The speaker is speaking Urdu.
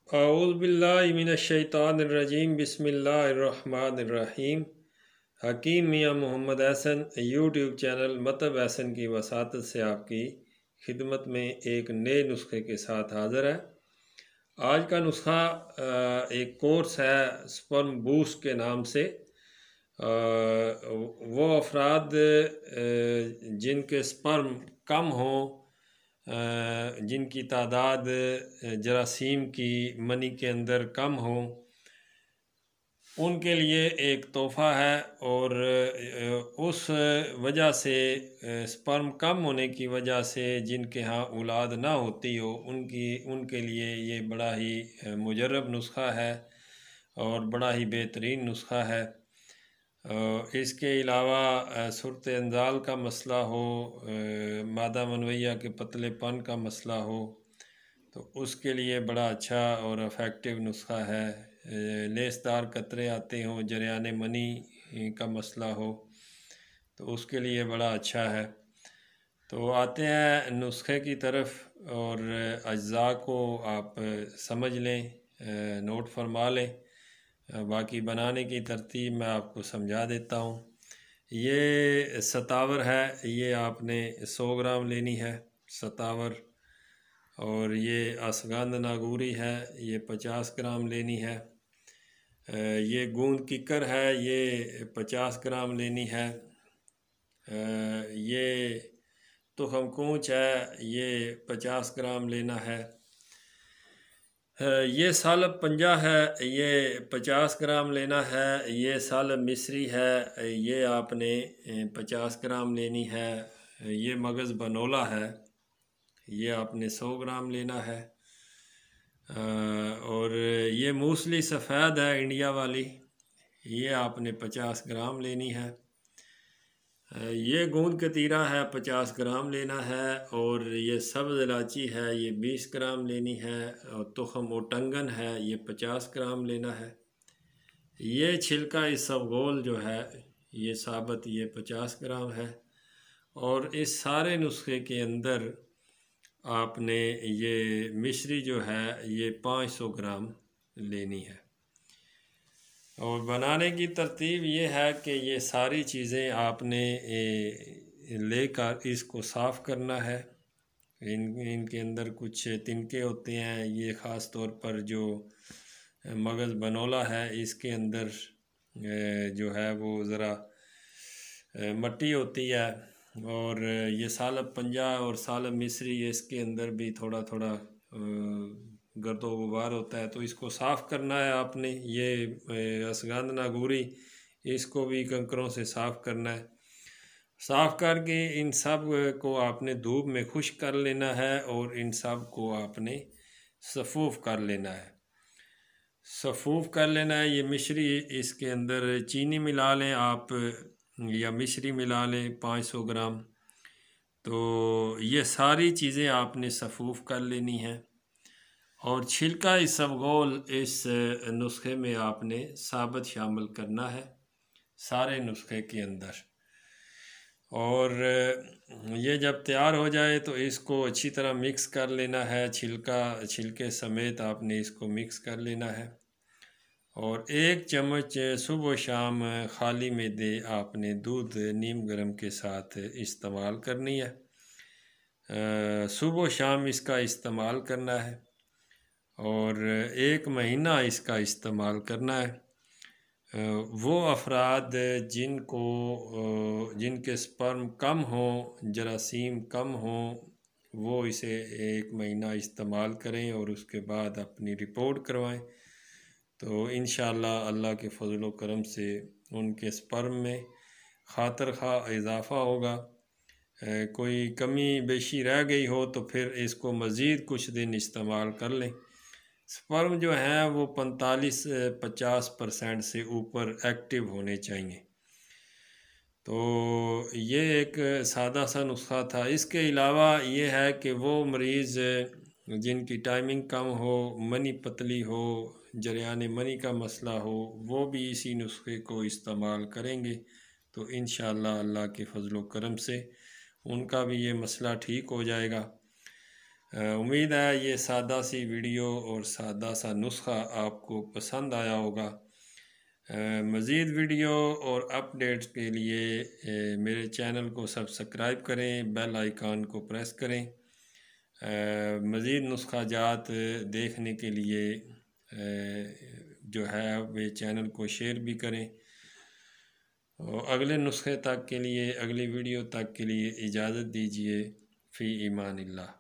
اعوذ باللہ من الشیطان الرجیم بسم اللہ الرحمن الرحیم۔ حکیم میاں محمد احسن یوٹیوب چینل مطب احسن کی وساطت سے آپ کی خدمت میں ایک نئے نسخے کے ساتھ حاضر ہے۔ آج کا نسخہ ایک کورس ہے سپرم بوسٹ کے نام سے۔ وہ افراد جن کے سپرم کم ہوں، جن کی تعداد جراثیم کی منی کے اندر کم ہوں، ان کے لیے ایک تحفہ ہے، اور اس وجہ سے سپرم کم ہونے کی وجہ سے جن کے ہاں اولاد نہ ہوتی ہو ان کے لیے یہ بڑا ہی مجرب نسخہ ہے اور بڑا ہی بہترین نسخہ ہے۔ اس کے علاوہ صورت انزال کا مسئلہ ہو، مادہ منویہ کے پتلے پن کا مسئلہ ہو، تو اس کے لیے بڑا اچھا اور افیکٹو نسخہ ہے۔ لیس دار قطرے آتے ہوں، جریان منی کا مسئلہ ہو، تو اس کے لیے بڑا اچھا ہے۔ تو آتے ہیں نسخے کی طرف، اور اجزاء کو آپ سمجھ لیں، نوٹ فرما لیں۔ باقی بنانے کی ترتیب میں آپ کو سمجھا دیتا ہوں۔ یہ ستاور ہے، یہ آپ نے 100 گرام لینی ہے ستاور، اور یہ اشغند ناگوری ہے، یہ 50 گرام لینی ہے۔ یہ گوند ککر ہے، یہ 50 گرام لینی ہے۔ یہ تخم کونچ ہے، یہ 50 گرام لینا ہے۔ یہ سالب پنجہ ہے، یہ 50 گرام لینا ہے۔ یہ سالب مصری ہے، یہ آپ نے 50 گرام لینی ہے۔ یہ مغز بنولا ہے، یہ آپ نے 100 گرام لینا ہے۔ اور یہ موسلی سفید ہے انڈیا والی، یہ آپ نے 50 گرام لینی ہے۔ یہ گوند کتیرہ ہے، 50 گرام لینا ہے۔ اور یہ سبز الائچی ہے، یہ 20 گرام لینی ہے۔ اور تخم اوٹنگن ہے، یہ 50 گرام لینا ہے۔ یہ چھلکا اسفغول جو ہے، یہ ثابت، یہ 50 گرام ہے۔ اور اس سارے نسخے کے اندر آپ نے یہ مشری جو ہے، یہ 500 گرام لینی ہے۔ اور بنانے کی ترتیب یہ ہے کہ یہ ساری چیزیں آپ نے لے کر اس کو صاف کرنا ہے۔ ان کے اندر کچھ تنکے ہوتے ہیں، یہ خاص طور پر جو مغز بنولا ہے اس کے اندر جو ہے وہ ذرا مٹی ہوتی ہے، اور یہ سالب پنجہ اور سالب مصری اس کے اندر بھی تھوڑا تھوڑا گرد و غبار ہوتا ہے، تو اس کو صاف کرنا ہے آپ نے۔ یہ اشغند ناگوری، اس کو بھی کنکروں سے صاف کرنا ہے۔ صاف کر کے ان سب کو آپ نے دھوپ میں خشک کر لینا ہے، اور ان سب کو آپ نے صفوف کر لینا ہے۔ صفوف کر لینا ہے۔ یہ مشری، اس کے اندر چینی ملا لیں آپ، یا مشری ملا لیں 500 گرام۔ تو یہ ساری چیزیں آپ نے صفوف کر لینی ہیں۔ اور چھلکا اسفغول اس نسخے میں آپ نے ثابت شامل کرنا ہے سارے نسخے کے اندر۔ اور یہ جب تیار ہو جائے تو اس کو اچھی طرح مکس کر لینا ہے، چھلکے سمیت آپ نے اس کو مکس کر لینا ہے۔ اور 1 چمچ صبح و شام خالی معدے آپ نے دودھ نیم گرم کے ساتھ استعمال کرنی ہے۔ صبح و شام اس کا استعمال کرنا ہے، اور 1 مہینہ اس کا استعمال کرنا ہے۔ وہ افراد جن کے سپرم کم ہوں، جراثیم کم ہوں، وہ اسے 1 مہینہ استعمال کریں اور اس کے بعد اپنی رپورٹ کروائیں، تو انشاءاللہ اللہ کے فضل و کرم سے ان کے سپرم میں خاطر خواہ اضافہ ہوگا۔ کوئی کمی بیشی رہ گئی ہو تو پھر اس کو مزید کچھ دن استعمال کر لیں۔ سپرم جو ہیں وہ 45-50% سے اوپر ایکٹیو ہونے چاہیے۔ تو یہ ایک سادہ سا نسخہ تھا۔ اس کے علاوہ یہ ہے کہ وہ مریض جن کی ٹائمنگ کم ہو، منی پتلی ہو، جریان منی کا مسئلہ ہو، وہ بھی اسی نسخے کو استعمال کریں گے تو انشاءاللہ اللہ کے فضل و کرم سے ان کا بھی یہ مسئلہ ٹھیک ہو جائے گا۔ امید ہے یہ سادہ سی ویڈیو اور سادہ سا نسخہ آپ کو پسند آیا ہوگا۔ مزید ویڈیو اور اپڈیٹس کے لیے میرے چینل کو سبسکرائب کریں، بیل آئیکن کو پریس کریں۔ مزید نسخہ جات دیکھنے کے لیے جو ہے وہ چینل کو شیئر بھی کریں۔ اگلے نسخے تک کے لیے، اگلی ویڈیو تک کے لیے اجازت دیجیے۔ فی امان اللہ۔